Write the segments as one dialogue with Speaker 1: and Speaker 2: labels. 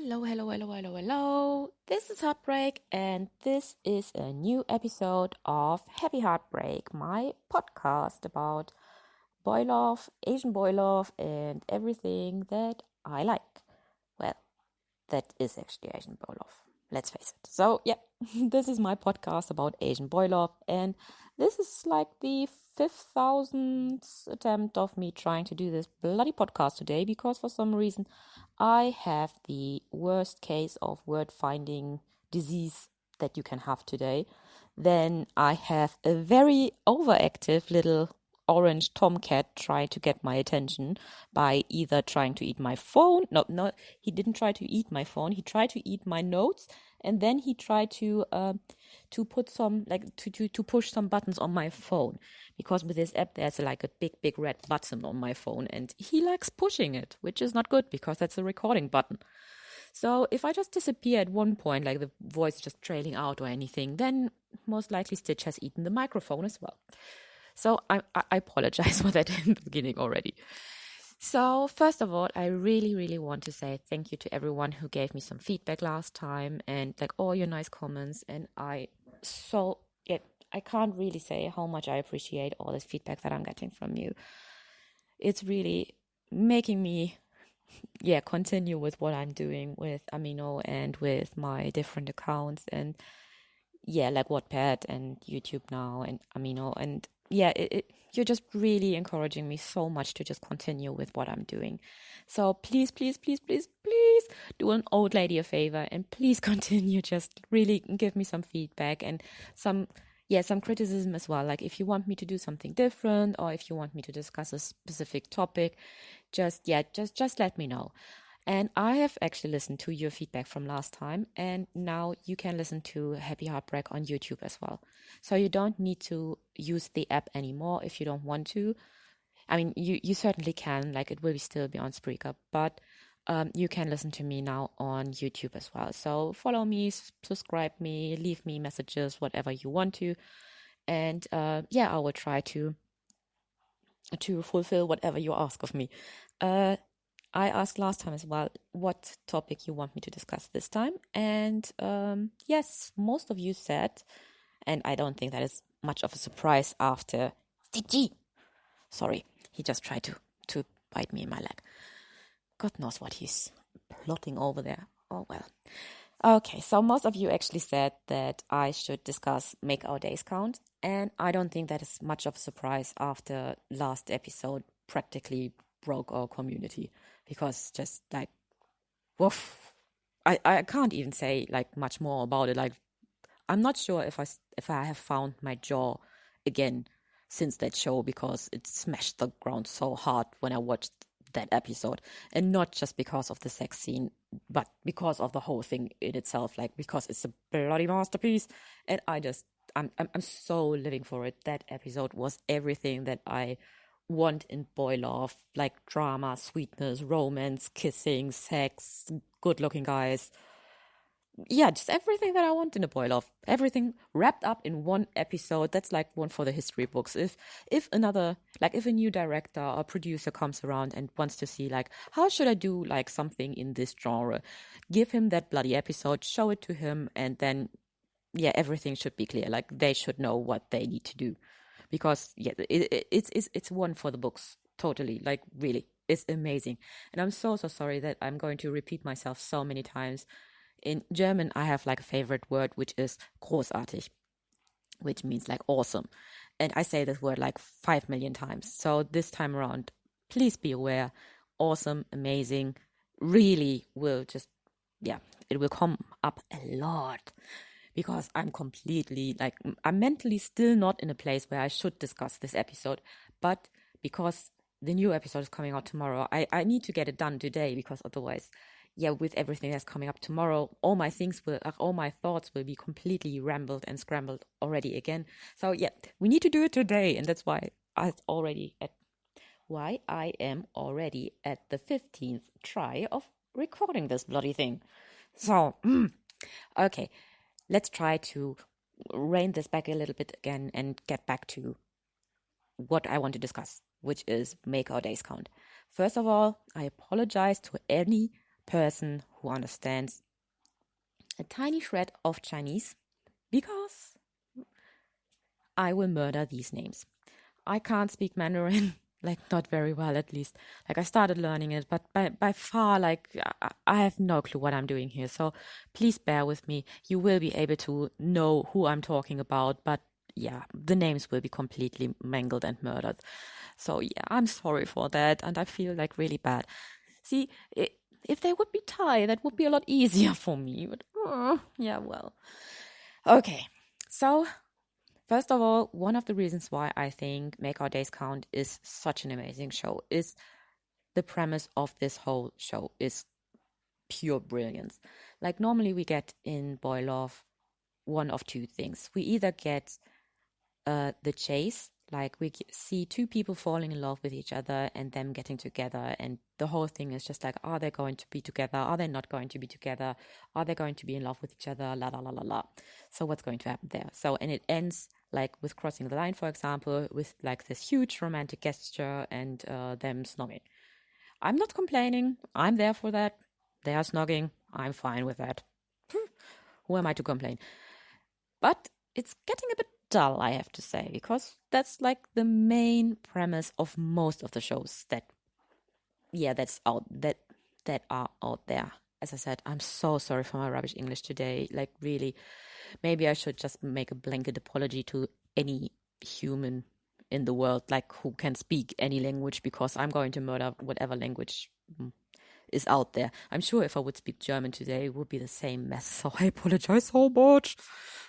Speaker 1: Hello. This is Heartbreak, and this is a new episode of Happy Heartbreak, my podcast about boy love, Asian boy love, and everything that I like. Well, that is actually Asian boy love. Let's face it. So, yeah, this is my podcast about Asian boy love, and this is like the 5,000th attempt of me trying to do this bloody podcast today because for some reason I have the worst case of word finding disease that you can have today. Then I have a very overactive little orange tomcat trying to get my attention by either trying to eat my phone. No, he didn't try to eat my phone. He tried to eat my notes, and then he tried to put some to push some buttons on my phone, because with this app there's like a big red button on my phone, and he likes pushing it, which is not good because that's a recording button. So if I just disappear at one point, like the voice just trailing out or anything, then most likely Stitch has eaten the microphone as well. So I apologize for that in the beginning already. So first of all, I really want to say thank you to everyone who gave me some feedback last time and like all your nice comments. And I can't really say how much I appreciate all this feedback that I'm getting from you. It's really making me continue with what I'm doing with Amino and with my different accounts, and like Wattpad and YouTube now and Amino, and you're just really encouraging me so much to just continue with what I'm doing. So please do an old lady a favor and please continue. Just really give me some feedback and some criticism as well. Like if you want me to do something different or if you want me to discuss a specific topic, just let me know. And I have actually listened to your feedback from last time, and now you can listen to Happy Heartbreak on YouTube as well. So you don't need to use the app anymore if you don't want to. I mean, you certainly can, like it will still be on Spreaker, but you can listen to me now on YouTube as well. So follow me, subscribe me, leave me messages, whatever you want to. And I will try to fulfill whatever you ask of me. I asked last time as well what topic you want me to discuss this time. And yes, most of you said, and I don't think that is much of a surprise after Stitchy. Sorry, he just tried to bite me in my leg. God knows what he's plotting over there. Oh well. Okay, so most of you actually said that I should discuss Make Our Days Count. And I don't think that is much of a surprise after last episode practically broke our community. Because just like, woof, I can't even say like much more about it. Like, I'm not sure if I have found my jaw again since that show, because it smashed the ground so hard when I watched that episode, and not just because of the sex scene, but because of the whole thing in itself. Like, because it's a bloody masterpiece, and I'm so living for it. That episode was everything that I want in boy love, like drama, sweetness, romance, kissing, sex, good looking guys. Yeah, just everything that I want in a boy love. Everything wrapped up in one episode. That's like one for the history books. If a new director or producer comes around and wants to see like, how should I do like something in this genre, give him that bloody episode, show it to him, and then everything should be clear. Like they should know what they need to do. Because it's one for the books, totally. Like really, it's amazing. And I'm so sorry that I'm going to repeat myself so many times. In German, I have like a favorite word, which is großartig, which means like awesome. And I say this word like 5 million times. So this time around, please be aware, awesome, amazing, really will just, it will come up a lot. Because I'm mentally still not in a place where I should discuss this episode. But because the new episode is coming out tomorrow, I need to get it done today, because otherwise, with everything that's coming up tomorrow, all my thoughts will be completely rambled and scrambled already again. So we need to do it today. And that's why I am already at the 15th try of recording this bloody thing. So, okay. Let's try to rein this back a little bit again and get back to what I want to discuss, which is Make Our Days Count. First of all, I apologize to any person who understands a tiny shred of Chinese, because I will murder these names. I can't speak Mandarin, like not very well at least. Like I started learning it, but by far, like I have no clue what I'm doing here. So please bear with me. You will be able to know who I'm talking about, but yeah, the names will be completely mangled and murdered. So yeah, I'm sorry for that, and I feel like really bad. See, if they would be Thai, that would be a lot easier for me. But yeah, well, okay. So first of all, one of the reasons why I think Make Our Days Count is such an amazing show is the premise of this whole show is pure brilliance. Like normally we get in Boy Love one of two things. We either get the chase, like we see two people falling in love with each other and them getting together, and the whole thing is just like, are they going to be together? Are they not going to be together? Are they going to be in love with each other? La la la la la. So what's going to happen there? So, and it ends like with crossing the line, for example, with like this huge romantic gesture and them snogging. I'm not complaining. I'm there for that. They are snogging. I'm fine with that. Who am I to complain? But it's getting a bit dull, I have to say, because that's like the main premise of most of the shows that are out there. As I said, I'm so sorry for my rubbish English today. Like really, maybe I should just make a blanket apology to any human in the world, like who can speak any language, because I'm going to murder whatever language is out there. I'm sure if I would speak German today, it would be the same mess. So I apologize so much.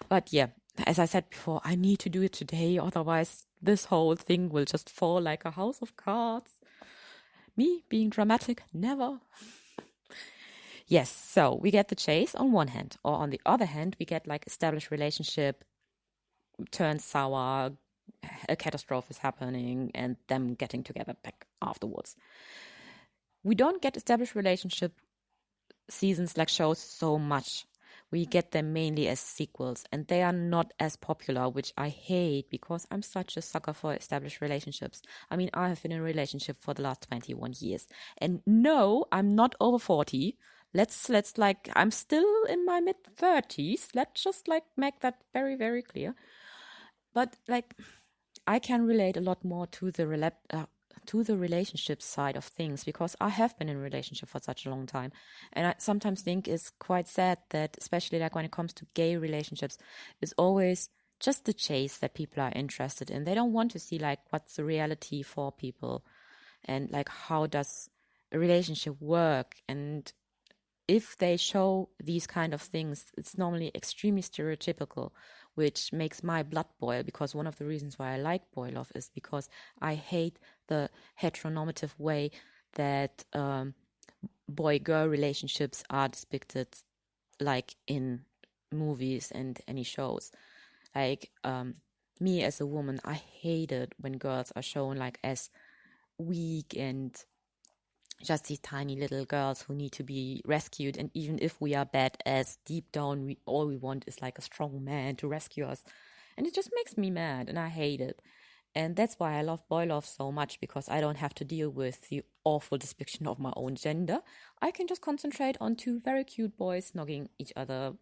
Speaker 1: But yeah, as I said before, I need to do it today. Otherwise, this whole thing will just fall like a house of cards. Me being dramatic, never. Yes, so we get the chase on one hand, or on the other hand, we get like established relationship turns sour, a catastrophe is happening, and them getting together back afterwards. We don't get established relationship seasons like shows so much. We get them mainly as sequels, and they are not as popular, which I hate because I'm such a sucker for established relationships. I mean, I have been in a relationship for the last 21 years, and no, I'm not over 40. Let's like, I'm still in my mid 30s. Let's just like make that very, very clear. But like, I can relate a lot more to the relationship side of things, because I have been in a relationship for such a long time. And I sometimes think it's quite sad that, especially like when it comes to gay relationships, it's always just the chase that people are interested in. They don't want to see like what's the reality for people and like how does a relationship work. And if they show these kind of things, it's normally extremely stereotypical, which makes my blood boil, because one of the reasons why I like Boy Love is because I hate the heteronormative way that boy-girl relationships are depicted, like in movies and any shows. Like me as a woman, I hate it when girls are shown like as weak and just these tiny little girls who need to be rescued. And even if we are badass, deep down, all we want is like a strong man to rescue us. And it just makes me mad, and I hate it. And that's why I love Boy Love so much, because I don't have to deal with the awful depiction of my own gender. I can just concentrate on two very cute boys snogging each other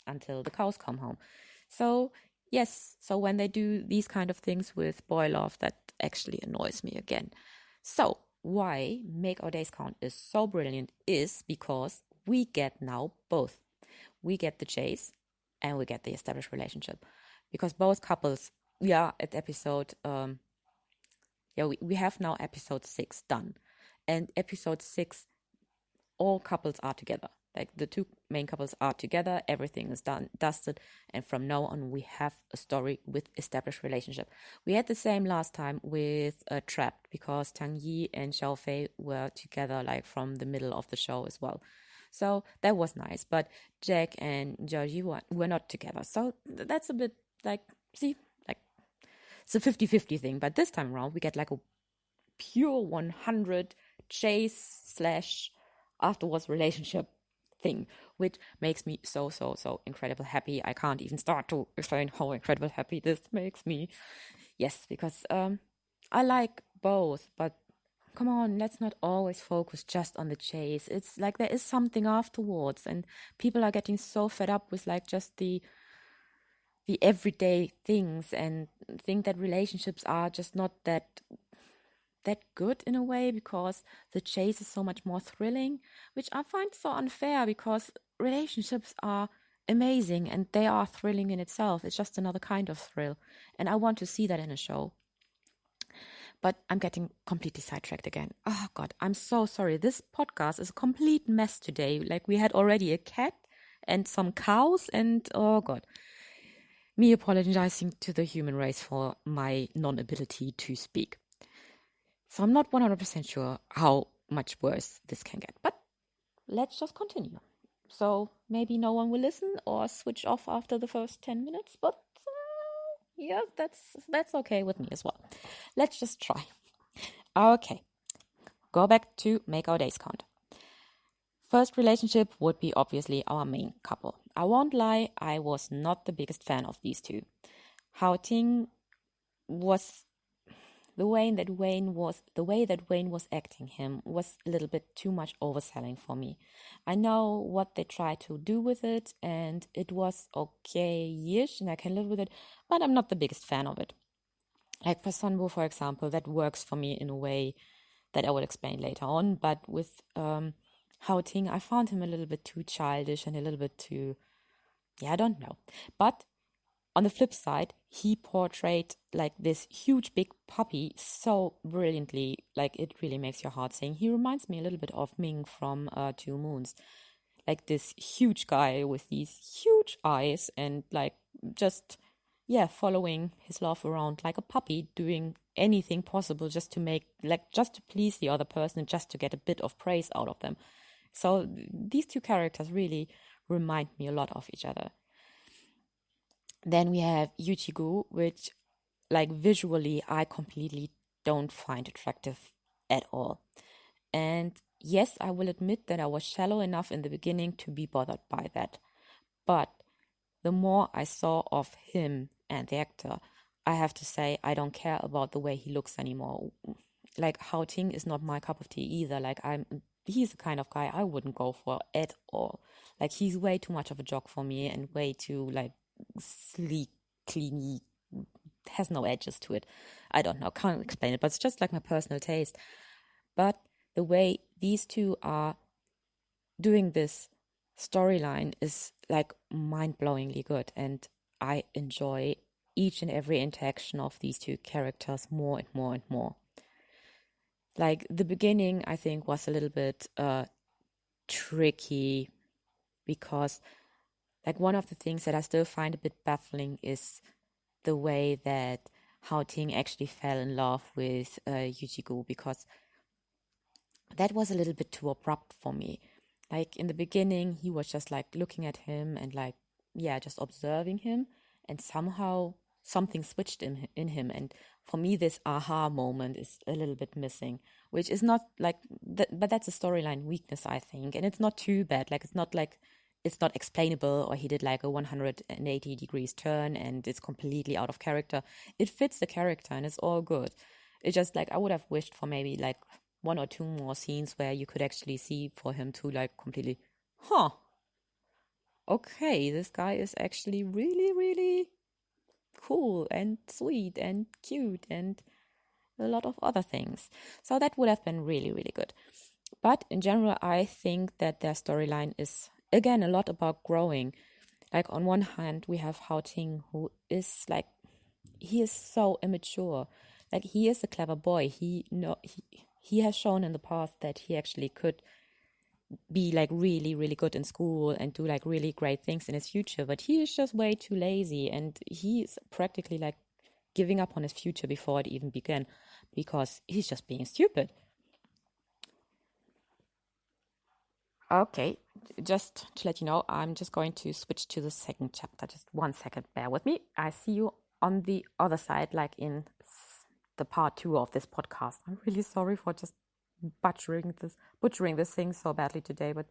Speaker 1: until the cows come home. So, yes, so when they do these kind of things with Boy Love, that actually annoys me again. So, why Make Our Days Count is so brilliant is because we get now both. We get the chase and we get the established relationship. Because both couples, we are at episode, we have now episode 6 done. And episode 6, all couples are together. Like the two main couples are together, everything is done, dusted, and from now on we have a story with established relationship. We had the same last time with Trapped, because Tang Yi and Xiao Fei were together like from the middle of the show as well. So that was nice, but Jack and Georgie were not together. So that's a bit like, see, like it's a 50-50 thing, but this time around we get like a pure 100 chase / afterwards relationship thing, which makes me so incredible happy. I can't even start to explain how incredible happy this makes me. Yes, because I like both, but come on, let's not always focus just on the chase. It's like there is something afterwards, and people are getting so fed up with like just the everyday things and think that relationships are just not that good in a way, because the chase is so much more thrilling, which I find so unfair, because relationships are amazing and they are thrilling in itself. It's just another kind of thrill, and I want to see that in a show. But I'm getting completely sidetracked again. Oh God, I'm so sorry. This podcast is a complete mess today. Like, we had already a cat and some cows, and oh God, me apologizing to the human race for my non-ability to speak. So I'm not 100% sure how much worse this can get, but let's just continue. So maybe no one will listen or switch off after the first 10 minutes, but yeah, that's okay with me as well. Let's just try. Okay, go back to make our days count. First relationship would be obviously our main couple. I won't lie, I was not the biggest fan of these two. Hao Ting was the way that Wayne was acting him was a little bit too much overselling for me. I know what they tried to do with it, and it was okay-ish, and I can live with it, but I'm not the biggest fan of it. Like for Sunwoo, for example, that works for me in a way that I will explain later on, but with Hao Ting, I found him a little bit too childish and a little bit too, I don't know. But on the flip side, he portrayed like this huge big puppy so brilliantly, like it really makes your heart sing. He reminds me a little bit of Ming from Two Moons, like this huge guy with these huge eyes and like just following his love around like a puppy, doing anything possible just to please the other person and just to get a bit of praise out of them. So these two characters really remind me a lot of each other. Then we have Yuchigu, which like visually I completely don't find attractive at all. And yes, I will admit that I was shallow enough in the beginning to be bothered by that. But the more I saw of him and the actor, I have to say I don't care about the way he looks anymore. Like Hao Ting is not my cup of tea either. Like he's the kind of guy I wouldn't go for at all. Like he's way too much of a jock for me and way too like sleek, cleany, has no edges to it. I don't know, can't explain it, but it's just like my personal taste. But the way these two are doing this storyline is like mind-blowingly good, and I enjoy each and every interaction of these two characters more and more and more. Like the beginning, I think, was a little bit tricky, because like one of the things that I still find a bit baffling is the way that Hao Ting actually fell in love with Yujigu, because that was a little bit too abrupt for me. Like in the beginning, he was just like looking at him and like, just observing him, and somehow something switched in him. And for me, this aha moment is a little bit missing, which is not like, but that's a storyline weakness, I think. And it's not too bad. Like, it's not explainable, or he did like a 180 degrees turn and it's completely out of character. It fits the character and it's all good. It's just like I would have wished for maybe like one or two more scenes where you could actually see for him to like completely, okay, this guy is actually really, really cool and sweet and cute and a lot of other things. So that would have been really, really good. But in general, I think that their storyline is, again, a lot about growing. Like on one hand, we have Hao Ting, who is like, he is so immature. Like he is a clever boy. He has shown in the past that he actually could be like really, really good in school and do like really great things in his future. But he is just way too lazy, and he's practically like giving up on his future before it even began, because he's just being stupid. Okay, just to let you know, I'm just going to switch to the second chapter. Just 1 second, bear with me. I see you on the other side, like in the part 2 of this podcast. I'm really sorry for just butchering this thing so badly today, but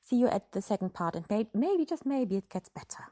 Speaker 1: see you at the second part, and maybe just maybe it gets better.